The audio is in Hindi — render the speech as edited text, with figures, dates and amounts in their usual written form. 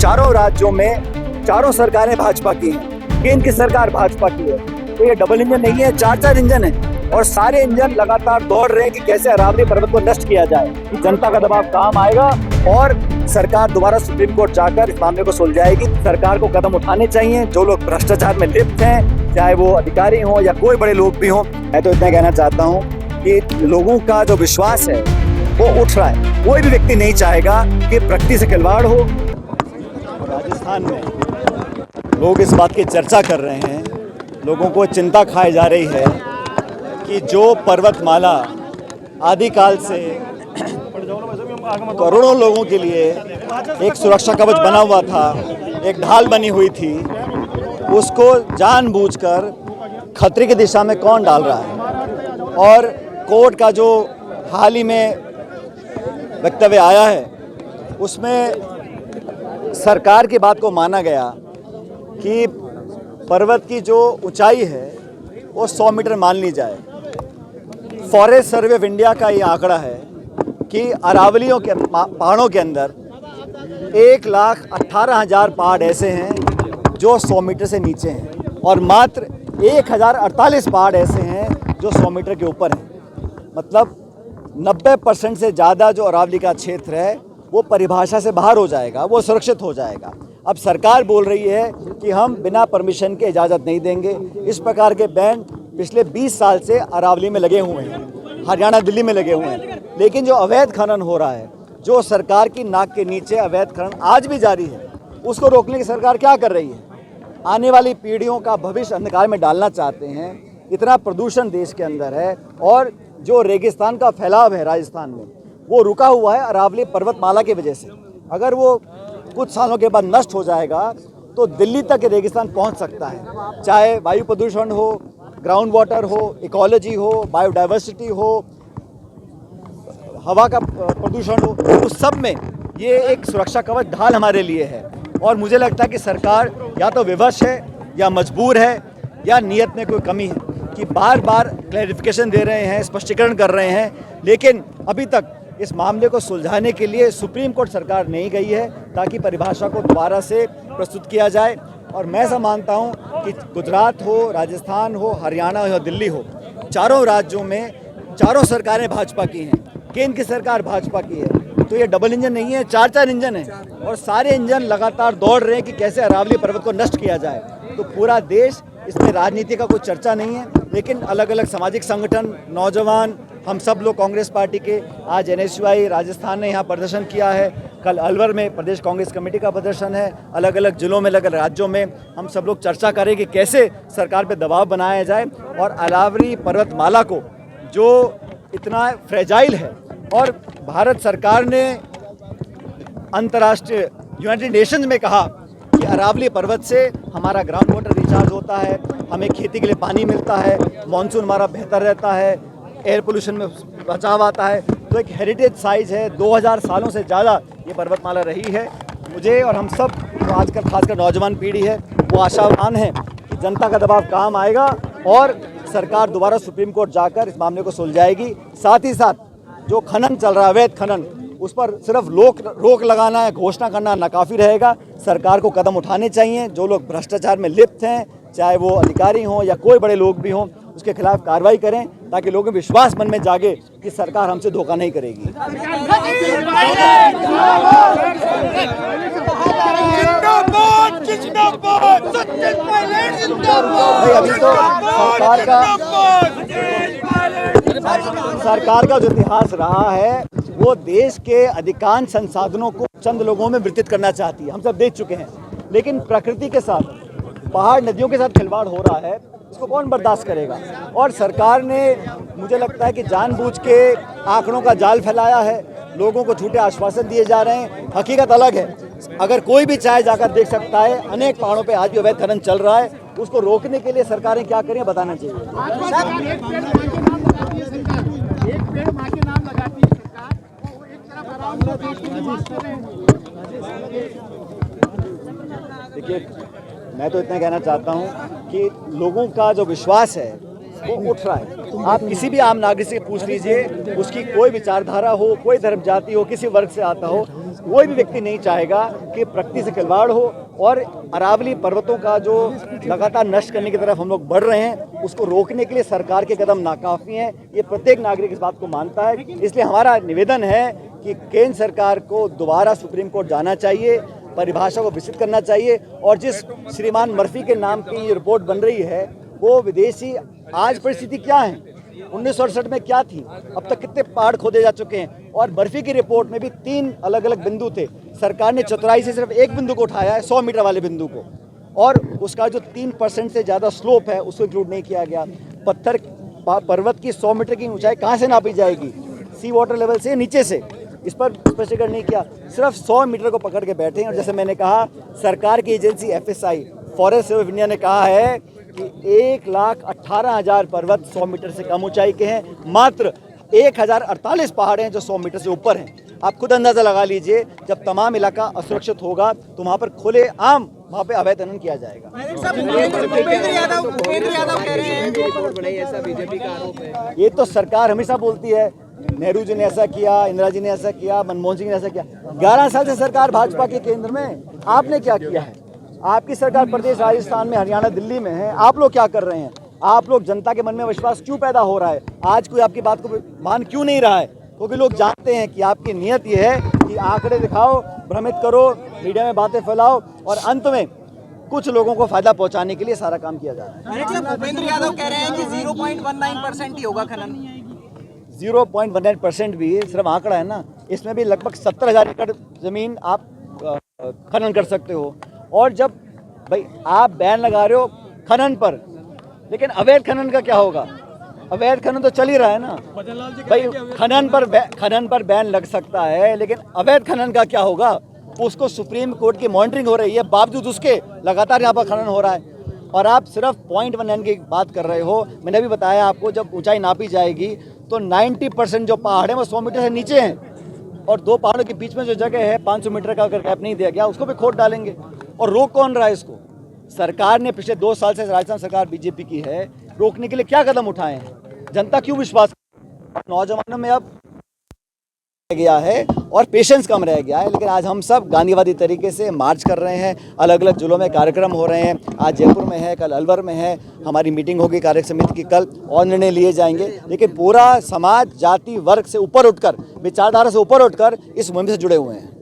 चारों राज्यों में चारों सरकारें भाजपा की हैं, केंद्र की सरकार भाजपा की है। तो ये डबल इंजन नहीं है, चार चार इंजन है और सारे इंजन लगातार दौड़ रहे हैं कि कैसे अरावली पर्वत को नष्ट किया जाए। जनता का दबाव काम आएगा और सरकार दोबारा सुप्रीम कोर्ट जाकर इस मामले को सुलझाएगी। सरकार को कदम उठाने चाहिए। जो लोग भ्रष्टाचार में लिप्त हैं, चाहे वो अधिकारी हों या कोई बड़े लोग भी हों, मैं तो इतना कहना चाहता हूँ कि लोगों का जो विश्वास है वो उठ रहा है। कोई भी व्यक्ति नहीं चाहेगा कि प्रकृति से खिलवाड़ हो। राजस्थान में लोग इस बात की चर्चा कर रहे हैं, लोगों को चिंता खाई जा रही है कि जो पर्वतमाला आदिकाल से करोड़ों लोगों के लिए एक सुरक्षा कवच बना हुआ था, एक ढाल बनी हुई थी, उसको जानबूझकर खतरे की दिशा में कौन डाल रहा है। और कोर्ट का जो हाल ही में वक्तव्य आया है उसमें सरकार की बात को माना गया कि पर्वत की जो ऊंचाई है वो 100 मीटर मान ली जाए। फॉरेस्ट सर्वे ऑफ इंडिया का ये आंकड़ा है कि अरावलियों के पहाड़ों के अंदर 1,18,000 पहाड़ ऐसे हैं जो 100 मीटर से नीचे हैं और मात्र 1,048 पहाड़ ऐसे हैं जो 100 मीटर के ऊपर हैं। मतलब 90% से ज़्यादा जो अरावली का क्षेत्र है वो परिभाषा से बाहर हो जाएगा, वो सुरक्षित हो जाएगा। अब सरकार बोल रही है कि हम बिना परमिशन के इजाज़त नहीं देंगे। इस प्रकार के बैन पिछले 20 साल से अरावली में लगे हुए हैं, हरियाणा दिल्ली में लगे हुए हैं। लेकिन जो अवैध खनन हो रहा है, जो सरकार की नाक के नीचे अवैध खनन आज भी जारी है, उसको रोकने की सरकार क्या कर रही है? आने वाली पीढ़ियों का भविष्य अंधकार में डालना चाहते हैं। इतना प्रदूषण देश के अंदर है और जो रेगिस्तान का फैलाव है राजस्थान में, वो रुका हुआ है अरावली पर्वतमाला की वजह से। अगर वो कुछ सालों के बाद नष्ट हो जाएगा तो दिल्ली तक रेगिस्तान पहुंच सकता है। चाहे वायु प्रदूषण हो, ग्राउंड वाटर हो, इकोलॉजी हो, बायोडाइवर्सिटी हो, हवा का प्रदूषण हो, उस सब में ये एक सुरक्षा कवच ढाल हमारे लिए है। और मुझे लगता है कि सरकार या तो विवश है या मजबूर है या नीयत में कोई कमी है कि बार बार क्लैरिफिकेशन दे रहे हैं, स्पष्टीकरण कर रहे हैं, लेकिन अभी तक इस मामले को सुलझाने के लिए सुप्रीम कोर्ट सरकार नहीं गई है ताकि परिभाषा को दोबारा से प्रस्तुत किया जाए। और मैं ऐसा मानता हूं कि गुजरात हो, राजस्थान हो, हरियाणा हो या दिल्ली हो, चारों राज्यों में चारों सरकारें भाजपा की हैं, केंद्र की सरकार भाजपा की है। तो ये डबल इंजन नहीं है, चार चार इंजन है और सारे इंजन लगातार दौड़ रहे हैं कि कैसे अरावली पर्वत को नष्ट किया जाए। तो पूरा देश, इसमें राजनीति का कोई चर्चा नहीं है, लेकिन अलग अलग सामाजिक संगठन, नौजवान, हम सब लोग कांग्रेस पार्टी के, आज NSUI राजस्थान ने यहाँ प्रदर्शन किया है, कल अलवर में प्रदेश कांग्रेस कमेटी का प्रदर्शन है, अलग अलग जिलों में, अलग अलग राज्यों में हम सब लोग चर्चा करें कि कैसे सरकार पे दबाव बनाया जाए और अरावली पर्वतमाला को, जो इतना फ्रेजाइल है, और भारत सरकार ने अंतर्राष्ट्रीय यूनाइटेड नेशंस में कहा कि अरावली पर्वत से हमारा ग्राउंड वाटर रिचार्ज होता है, हमें खेती के लिए पानी मिलता है, मानसून हमारा बेहतर रहता है, एयर पोल्यूशन में बचाव आता है। तो एक हेरिटेज साइज है, 2000 सालों से ज़्यादा ये पर्वतमाला रही है। मुझे और हम सब जो आजकल खासकर नौजवान पीढ़ी है वो आशावान है कि जनता का दबाव काम आएगा और सरकार दोबारा सुप्रीम कोर्ट जाकर इस मामले को सुलझाएगी। साथ ही साथ जो खनन चल रहा है, अवैध खनन, उस पर सिर्फ रोक लगाना है, घोषणा करना नाकाफ़ी रहेगा। सरकार को कदम उठाने चाहिए। जो लोग भ्रष्टाचार में लिप्त हैं, चाहे वो अधिकारी हों या कोई बड़े लोग भी हों, उसके खिलाफ कार्रवाई करें ताकि लोगों में विश्वास मन में जागे कि सरकार हमसे धोखा नहीं करेगी। भाई अभी तो सरकार का जो इतिहास रहा है वो देश के अधिकांश संसाधनों को चंद लोगों में वितरित करना चाहती है, हम सब देख चुके हैं। लेकिन प्रकृति के साथ, पहाड़ नदियों के साथ खिलवाड़ हो रहा है, इसको कौन बर्दाश्त करेगा। और सरकार ने, मुझे लगता है कि जानबूझ के आंकड़ों का जाल फैलाया है, लोगों को झूठे आश्वासन दिए जा रहे हैं। हकीकत अलग है। अगर कोई भी चाहे जाकर देख सकता है, अनेक पहाड़ों पे आज भी अवैध खनन चल रहा है। उसको रोकने के लिए सरकारें क्या करें बताना चाहिए। देखिए, मैं तो इतना कहना चाहता हूँ कि लोगों का जो विश्वास है वो उठ रहा है। आप किसी भी आम नागरिक से पूछ लीजिए, उसकी कोई विचारधारा हो, कोई धर्म जाति हो, किसी वर्ग से आता हो, कोई भी व्यक्ति नहीं चाहेगा कि प्रकृति से खिलवाड़ हो और अरावली पर्वतों का जो लगातार नष्ट करने की तरफ हम लोग बढ़ रहे हैं, उसको रोकने के लिए सरकार के कदम नाकाफी हैं। ये प्रत्येक नागरिक इस बात को मानता है। इसलिए हमारा निवेदन है कि केंद्र सरकार को दोबारा सुप्रीम कोर्ट जाना चाहिए, परिभाषा को विस्तृत करना चाहिए और जिस श्रीमान मर्फी के नाम की ये रिपोर्ट बन रही है वो विदेशी, आज परिस्थिति क्या है, 1968 में क्या थी, अब तक कितने पहाड़ खोदे जा चुके हैं। और बर्फी की रिपोर्ट में भी 3 अलग अलग बिंदु थे। सरकार ने चतुराई से सिर्फ एक बिंदु को उठाया है, 100 मीटर वाले बिंदु को, और उसका जो 3% से ज़्यादा स्लोप है उसको इंक्लूड नहीं किया गया। पत्थर पर्वत की 100 मीटर की ऊंचाई कहाँ से नापी जाएगी, सी वाटर लेवल से, नीचे से, इस पर स्पष्टीकरण नहीं किया। सिर्फ 100 मीटर को पकड़ के बैठे हैं। और जैसे मैंने कहा, सरकार की agency FSI, forest survey of India ने कहा है कि 1,18,000 पर्वत 100 मीटर से कम ऊंचाई के हैं, मात्र 1,048 पहाड़ हैं जो 100 मीटर से ऊपर हैं। आप खुद अंदाज़ा लगा लीजिए, जब तमाम इलाका असुरक्षित होगा तो वहाँ पर खुले आम वहाँ पे अवैध खनन किया जाएगा। ये तो सरकार हमेशा बोलती है, नेहरू जी ने ऐसा किया, इंदिरा जी ने ऐसा किया, मनमोहन सिंह ने ऐसा किया। 11 साल से सरकार भाजपा के केंद्र में, आपने क्या किया है? आपकी सरकार प्रदेश राजस्थान में, हरियाणा, दिल्ली में है। आप लोग क्या कर रहे हैं? आप लोग, जनता के मन में विश्वास क्यों पैदा हो रहा है? आज कोई आपकी बात को मान क्यों नहीं रहा है? क्योंकि लोग जानते हैं कि आपकी नीयत ये है कि आंकड़े दिखाओ, भ्रमित करो, मीडिया में बातें फैलाओ और अंत में कुछ लोगों को फायदा पहुंचाने के लिए सारा काम किया जा रहा है। भूपेंद्र यादव कह रहे हैं कि 0.19% ही होगा खनन। 0.19% भी सिर्फ आंकड़ा है ना, इसमें भी लगभग 70,000 एकड़ जमीन आप खनन कर सकते हो। और जब भाई आप बैन लगा रहे हो खनन पर, लेकिन अवैध खनन का क्या होगा? अवैध खनन तो चल ही रहा है ना भाई। खनन पर बैन लग सकता है, लेकिन अवैध खनन का क्या होगा? उसको सुप्रीम कोर्ट की मॉनिटरिंग हो रही है, बावजूद उसके लगातार यहाँ पर खनन हो रहा है। और आप सिर्फ 0.19 की बात कर रहे हो। मैंने भी बताया आपको, जब ऊंचाई नापी जाएगी तो 90% जो पहाड़ हैं वो 100 मीटर से नीचे हैं, और 2 पहाड़ों के बीच में जो जगह है 500 मीटर का अगर गैप नहीं दिया गया, उसको भी खोद डालेंगे। और रोक कौन रहा है इसको? सरकार ने पिछले 2 साल से, राजस्थान सरकार बीजेपी की है, रोकने के लिए क्या कदम उठाए हैं? जनता क्यों विश्वास? नौजवानों में अब गया है और पेशेंस कम रह गया है। लेकिन आज हम सब गांधीवादी तरीके से मार्च कर रहे हैं, अलग अलग जिलों में कार्यक्रम हो रहे हैं। आज जयपुर में है, कल अलवर में है, हमारी मीटिंग होगी कार्य समिति की कल, और निर्णय लिए जाएंगे। लेकिन पूरा समाज जाति वर्ग से ऊपर उठकर, विचारधारा से ऊपर उठकर इस मुहिम से जुड़े हुए हैं।